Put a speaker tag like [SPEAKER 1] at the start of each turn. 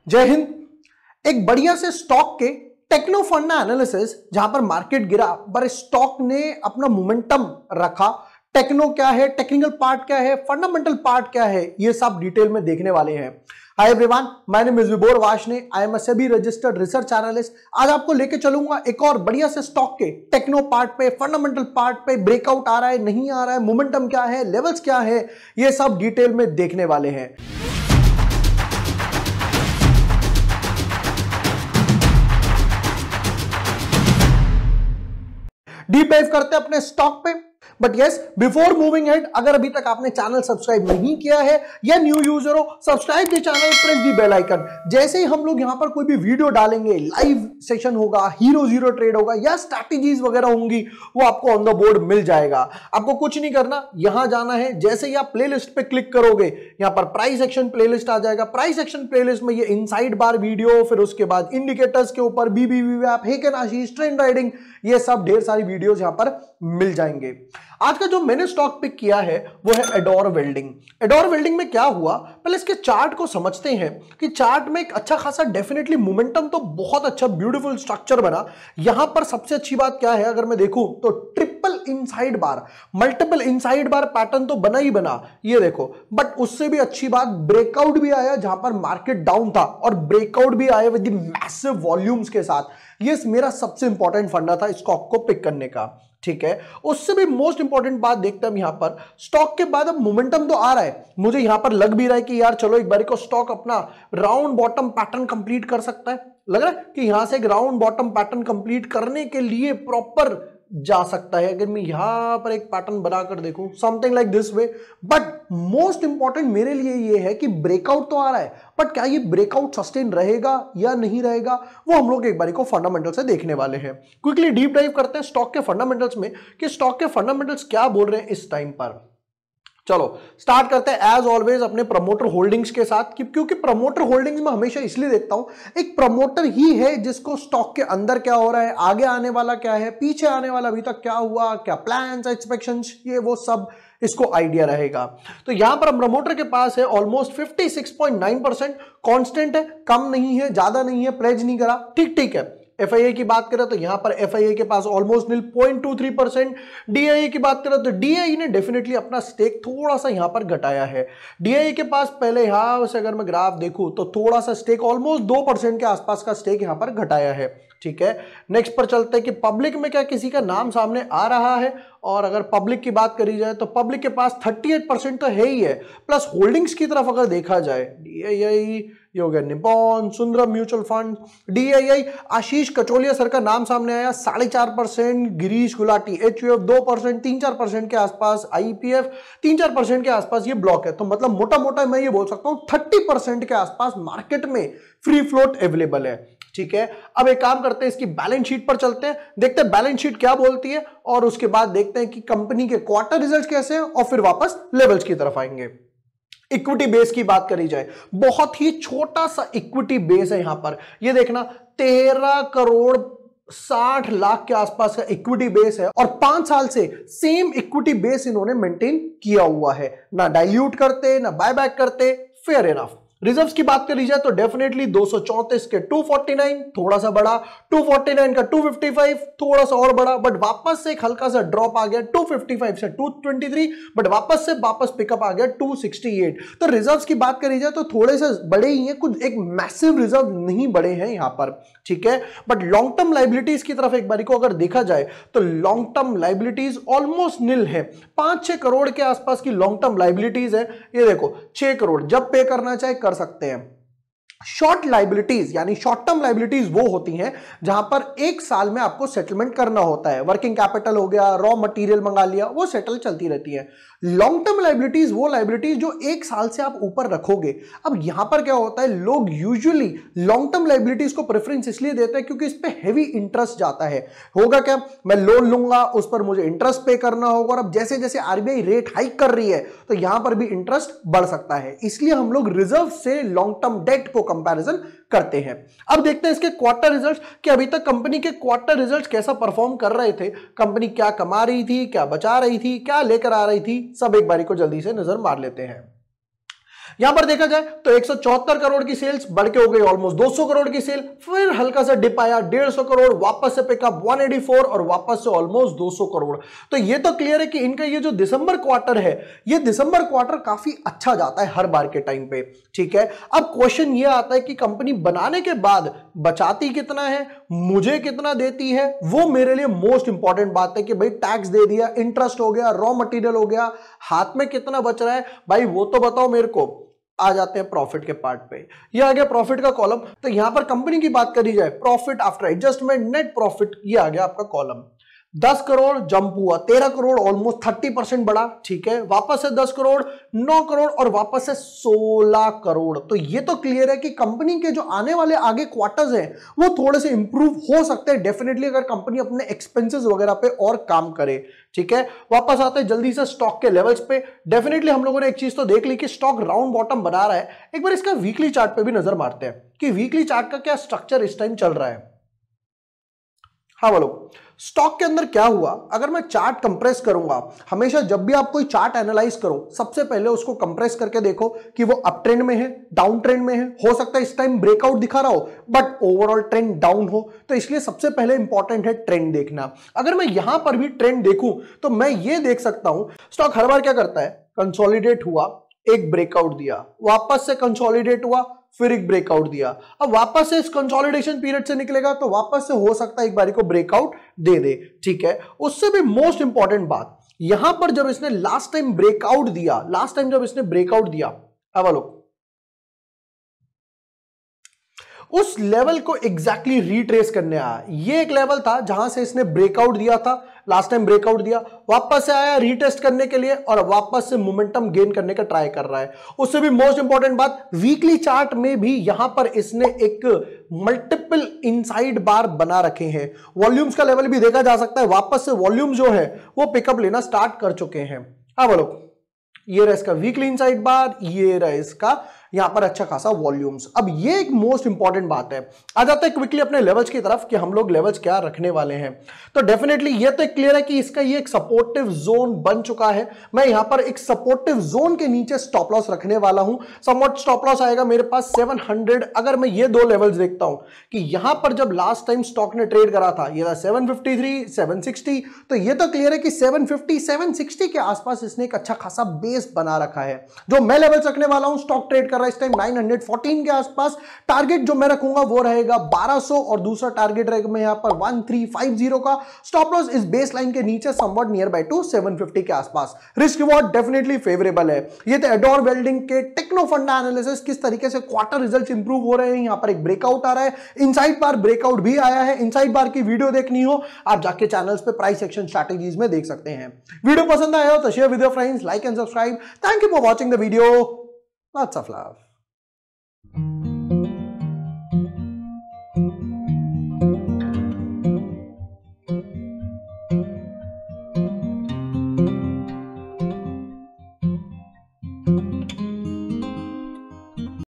[SPEAKER 1] जय हिंद। एक बढ़िया से स्टॉक के टेक्नो फंडा एनालिसिस जहां पर मार्केट गिरा पर स्टॉक ने अपना मोमेंटम रखा। टेक्नो क्या है, टेक्निकल पार्ट क्या है, फंडामेंटल पार्ट क्या है, ये सब डिटेल में देखने वाले हैं। Hi everyone, my name is Vibhor Varshney, I am a SEBI registered research analyst. आज आपको लेके चलूंगा एक और बढ़िया से स्टॉक के टेक्नो पार्ट पे, फंडामेंटल पार्ट पे, ब्रेकआउट आ रहा है नहीं आ रहा है, मोमेंटम क्या है, लेवल्स क्या है, ये सब डिटेल में देखने वाले हैं। डीप डाइव करते हैं अपने स्टॉक पे। But yes, before moving head, अगर अभी तक आपने चैनल सब्सक्राइब नहीं किया है या न्यू यूजर हो, subscribe the channel, press the bell icon. जैसे ही हम लोग यहां पर कोई भी वीडियो डालेंगे, लाइव सेशन होगा, हीरो जीरो ट्रेड होगा या स्ट्रैटेजीज वगैरह होंगी, वो आपको ऑन द बोर्ड मिल जाएगा। आपको कुछ नहीं करना, यहां जाना है। जैसे ही आप प्लेलिस्ट पे क्लिक करोगे, यहां पर प्राइस एक्शन प्लेलिस्ट आ जाएगा। प्राइस एक्शन प्लेलिस्ट में ये इनसाइड बार वीडियो, फिर उसके बाद इंडिकेटर्स के ऊपर बीबीवी ऐप, हेकन आशीष, ट्रेंड राइडिंग, ये सब ढेर सारी वीडियोस यहां पर मिल जाएंगे। आज का जो मैंने स्टॉक पिक किया है वो है एडोर वेल्डिंग। एडोर वेल्डिंग में क्या हुआ, पहले इसके चार्ट को समझते हैं कि चार्ट में एक अच्छा खासा डेफिनेटली मोमेंटम तो बहुत अच्छा ब्यूटीफुल स्ट्रक्चर बना। यहां पर सबसे अच्छी बात क्या है, अगर मैं देखूं तो ट्रिपल इनसाइड बार, मल्टीपल इनसाइड बार पैटर्न तो बना ही बना, ये देखो। बट उससे भी अच्छी बात, ब्रेकआउट भी आया जहां पर मार्केट डाउन था और ब्रेकआउट भी आया विद द मैसिव वॉल्यूम्स के साथ। ये मेरा सबसे इंपॉर्टेंट फंडा था स्टॉक को पिक करने का, ठीक है। उससे भी मोस्ट इंपॉर्टेंट बात देखते हैं हम यहां पर, स्टॉक के बाद अब मोमेंटम तो आ रहा है। मुझे यहां पर लग भी रहा है कि यार चलो एक बार को स्टॉक अपना राउंड बॉटम पैटर्न कंप्लीट कर सकता है। लग रहा है कि यहां से एक राउंड बॉटम पैटर्न कंप्लीट करने के लिए प्रॉपर जा सकता है। अगर मैं यहां पर एक पैटर्न बनाकर देखूं, something like this way. But most important मेरे लिए ये है कि ब्रेकआउट तो आ रहा है, बट क्या ये ब्रेकआउट सस्टेन रहेगा या नहीं रहेगा, वो हम लोग एक बारी को फंडामेंटल से देखने वाले हैं। क्विकली डीप डाइव करते हैं स्टॉक के फंडामेंटल्स में कि स्टॉक के फंडामेंटल्स क्या बोल रहे हैं इस टाइम पर। चलो स्टार्ट करते हैं एज ऑलवेज अपने प्रमोटर होल्डिंग्स के साथ, क्योंकि प्रमोटर होल्डिंग्स में हमेशा इसलिए देखता हूं, एक प्रमोटर ही है जिसको स्टॉक के अंदर क्या हो रहा है, आगे आने वाला क्या है, पीछे आने वाला अभी तक क्या हुआ, क्या प्लान्स, एक्सपेक्टेशंस, ये वो सब इसको आइडिया रहेगा। तो यहां पर प्रमोटर के पास है ऑलमोस्ट 56.9%, कांस्टेंट है, कम नहीं है, ज्यादा नहीं है, प्लेज नहीं करा, ठीक ठीक है। एफआईए की बात करें तो यहां पर एफआईए के पास ऑलमोस्ट 0.23%। डीआईए की बात करें तो डीआईए ने डेफिनेटली अपना स्टेक थोड़ा सा यहां पर घटाया है। डीआईए के पास पहले यहां से अगर मैं ग्राफ देखूं तो थोड़ा सा स्टेक ऑलमोस्ट 2% के आसपास का स्टेक यहां पर घटाया है, ठीक है। नेक्स्ट पर चलते हैं कि पब्लिक में क्या किसी का नाम सामने आ रहा है, और अगर पब्लिक की बात करी जाए तो पब्लिक के पास 38% तो है ही है। प्लस होल्डिंग्स की तरफ अगर देखा जाए, डीआईआई, योगा Nippon, Sundaram mutual fund, DII, Ashish Kacholia sir का नाम सामने आया 4.5%, गिरीश गुलाटी एचयूएफ 2%, 3-4% के आसपास, आईपीएफ 3-4% के आसपास ये ब्लॉक है। तो मतलब मोटा मोटा मैं ये बोल सकता हूं 30% के आसपास मार्केट में फ्री फ्लोट अवेलेबल है, ठीक है। अब एक काम करते हैं, इसकी बैलेंस शीट पर चलते हैं, देखते हैं बैलेंस शीट क्या बोलती है, और उसके बाद देखते हैं कि कंपनी के क्वार्टर रिजल्ट्स कैसे हैं, और फिर वापस लेवल्स की तरफ आएंगे। इक्विटी बेस की बात करी जाए, बहुत ही छोटा सा इक्विटी बेस है यहां पर, ये देखना 13 करोड़ 60 लाख के आसपास का इक्विटी बेस है, और 5 साल से सेम इक्विटी बेस इन्होंने मेंटेन किया हुआ है, ना डाइल्यूट करते ना बायबैक करते, फेयर इनफ। रिजर्व्स की बात करी जाए तो डेफिनेटली 234 के 249 थोड़ा सा बड़ा, 249 का 255 थोड़ा सा और बड़ा, बट वापस से एक हल्का सा ड्रॉप आ गया 255 से 223, बट वापस पिकअप आ गया 268। तो रिजर्व्स की बात करी जाए तो थोड़े से बड़े ही हैं, कुछ एक मैसिव रिजर्व नहीं बड़े हैं यहां पर, ठीक है। बट लॉन्ग टर्म लाइबिलिटीज की तरफ एक बारी को अगर देखा जाए तो लॉन्ग टर्म लाइबिलिटीज ऑलमोस्ट निल है, 5-6 करोड़ के आसपास की लॉन्ग टर्म लाइबिलिटीज है। ये देखो 6 करोड़ जब पे करना चाहे कर सकते हैं। शॉर्ट लाइबिलिटीज यानी शॉर्ट टर्म लाइबिलिटीज वो होती हैं जहां पर एक साल में आपको सेटलमेंट करना होता है, वर्किंग कैपिटल हो गया, रॉ मटेरियल मंगा लिया, वो सेटल चलती रहती है। लॉन्ग टर्म लाइबिलिटीज वो लाइबिलिटीज जो एक साल से आप ऊपर रखोगे। अब यहां पर क्या होता है, लोग यूजुअली लॉन्ग टर्म लाइबिलिटीज को प्रेफरेंस इसलिए देते हैं क्योंकि इस पे हेवी इंटरेस्ट जाता है। होगा क्या, मैं लोन लूंगा, उस पर मुझे इंटरेस्ट पे करना होगा, और अब जैसे जैसे आरबीआई रेट हाइक कर रही है तो यहां पर भी इंटरेस्ट बढ़ सकता है, इसलिए हम लोग रिजर्व से लॉन्ग टर्म डेट को कंपैरिजन करते हैं। अब देखते हैं इसके क्वार्टर रिजल्ट्स कि अभी तक कंपनी के क्वार्टर रिजल्ट्स कैसा परफॉर्म कर रहे थे, कंपनी क्या कमा रही थी, क्या बचा रही थी, क्या लेकर आ रही थी, सब एक बारी को जल्दी से नजर मार लेते हैं। यहां पर देखा जाए तो 174 करोड़ की सेल्स बढ़ के हो गई ऑलमोस्ट 200 करोड़ की सेल, फिर हल्का सा डिप आया 150 करोड़, वापस से पिकअप 184 और वापस से ऑलमोस्ट 200 करोड़। तो ये तो क्लियर है कि इनका ये जो दिसंबर क्वार्टर है, ये दिसंबर क्वार्टर काफी अच्छा जाता है हर बार के टाइम पे, ठीक है। अब क्वेश्चन ये आता है कि कंपनी बनाने के बाद बचाती कितना है, मुझे कितना देती है, वो मेरे लिए मोस्ट इंपॉर्टेंट बात है कि भाई टैक्स दे दिया, इंटरेस्ट हो गया, रॉ मटेरियल हो गया, हाथ में कितना बच रहा है भाई वो तो बताओ मेरे को। आ जाते हैं प्रॉफिट के पार्ट पे, ये आ गया प्रॉफिट का कॉलम। तो यहां पर कंपनी की बात करी जाए, profit after adjustment net profit, ये आ गया आपका कॉलम। 10 करोड़ जंप हुआ, 13 करोड़ ऑलमोस्ट 30% बढ़ा, ठीक है। वापस से 10 करोड़, 9 करोड़ और वापस से 16 करोड़। तो ये तो क्लियर है कि कंपनी के जो आने वाले आगे क्वार्टर्स हैं वो थोड़े से इंप्रूव हो सकते हैं डेफिनेटली, अगर कंपनी अपने एक्सपेंसेस वगैरह पे और काम करे, ठीक है। वापस आते हैं जल्दी से स्टॉक के लेवल्स पे। डेफिनेटली हम लोगों ने एक चीज तो देख ली कि स्टॉक राउंड बॉटम बना रहा है। एक बार इसका वीकली चार्ट पे भी नजर मारते हैं कि वीकली चार्ट का क्या स्ट्रक्चर इस टाइम चल रहा है। हाँ बोलो, स्टॉक के अंदर क्या हुआ, अगर मैं चार्ट कंप्रेस करूंगा, हमेशा जब भी आप कोई चार्ट एनालाइज करो सबसे पहले उसको कंप्रेस करके देखो कि वो अप ट्रेंड में है, डाउन ट्रेंड में है। हो सकता है इस टाइम ब्रेकआउट दिखा रहा हो बट ओवरऑल ट्रेंड डाउन हो, तो इसलिए सबसे पहले इंपॉर्टेंट है ट्रेंड देखना। अगर मैं यहां पर भी ट्रेंड देखूं तो मैं ये देख सकता हूं स्टॉक हर बार क्या करता है, कंसोलिडेट हुआ, एक ब्रेकआउट दिया, वापस से कंसोलिडेट हुआ, फिर एक ब्रेकआउट दिया। अब वापस से इस कंसोलिडेशन पीरियड से निकलेगा तो वापस से हो सकता है एक बारी को ब्रेकआउट दे दे, ठीक है। उससे भी मोस्ट इंपॉर्टेंट बात, यहां पर जब इसने लास्ट टाइम ब्रेकआउट दिया, अब लोग उस लेवल को एग्जैक्टली रिट्रेस करने आया। ये एक लेवल था जहां से इसने ब्रेकआउट दिया था, लास्ट टाइम ब्रेकआउट दिया, वापस से आया रीटेस्ट करने के लिए और वापस से मोमेंटम गेन करने का ट्राई कर रहा है। उससे भी मोस्ट इंपॉर्टेंट बात, वीकली चार्ट में भी यहां पर इसने एक मल्टीपल इनसाइड बार बना रखे हैं। वॉल्यूम्स का लेवल भी देखा जा सकता है, वापस से वॉल्यूम जो है वो पिकअप लेना स्टार्ट कर चुके हैं। हाँ बोलो, ये रहा इसका वीकली इनसाइड बार, ये रहा इसका यहां पर अच्छा खासा वॉल्यूम्स। अब ये एक मोस्ट इंपॉर्टेंट बात है। आ जाता है क्विकली अपने लेवल्स की तरफ कि हम लोग लेवल्स क्या रखने वाले हैं। तो डेफिनेटली ये तो क्लियर है कि इसका ये एक सपोर्टिव जोन बन चुका है। मैं यहां पर एक सपोर्टिव जोन के नीचे स्टॉप लॉस रखने वाला हूं। समवॉट स्टॉप लॉस आएगा मेरे पास 700। अगर मैं ये दो लेवल्स देखता हूं कि यहां पर जब लास्ट टाइम स्टॉक ने ट्रेड करा था ये था 753, 760, तो ये तो क्लियर है कि 750, 760 के आसपास इसने एक अच्छा खासा बेस बना रखा है। जो मैं लेवल्स रखने वाला हूं, स्टॉक ट्रेड इस टाइम 914 के आसपास। टारगेट जो मैं रखूंगा वो रहेगा 1200 और दूसरा टारगेट रहेगा मैं यहां पर 1350 का। स्टॉप लॉस इस बेस लाइन के नीचे समवॉट नियर बाय टू 750 के आसपास। रिस्क रिवॉर्ड डेफिनेटली फेवरेबल है। ये तो एडोर वेल्डिंग के टेक्नो फंडा एनालिसिस, किस तरीके से क्वार्टर रिजल्ट्स इंप्रूव हो रहे हैं। यहां पर एक ब्रेकआउट आ रहा है, इनसाइड बार ब्रेकआउट भी आया है। इनसाइड बार की वीडियो देखनी हो आप जाके चैनल्स पे प्राइस एक्शन स्ट्रैटेजीज में देख सकते हैं। वीडियो पसंद आया हो तो share with your friends, like and subscribe. Thank you for watching the video. Lots of love.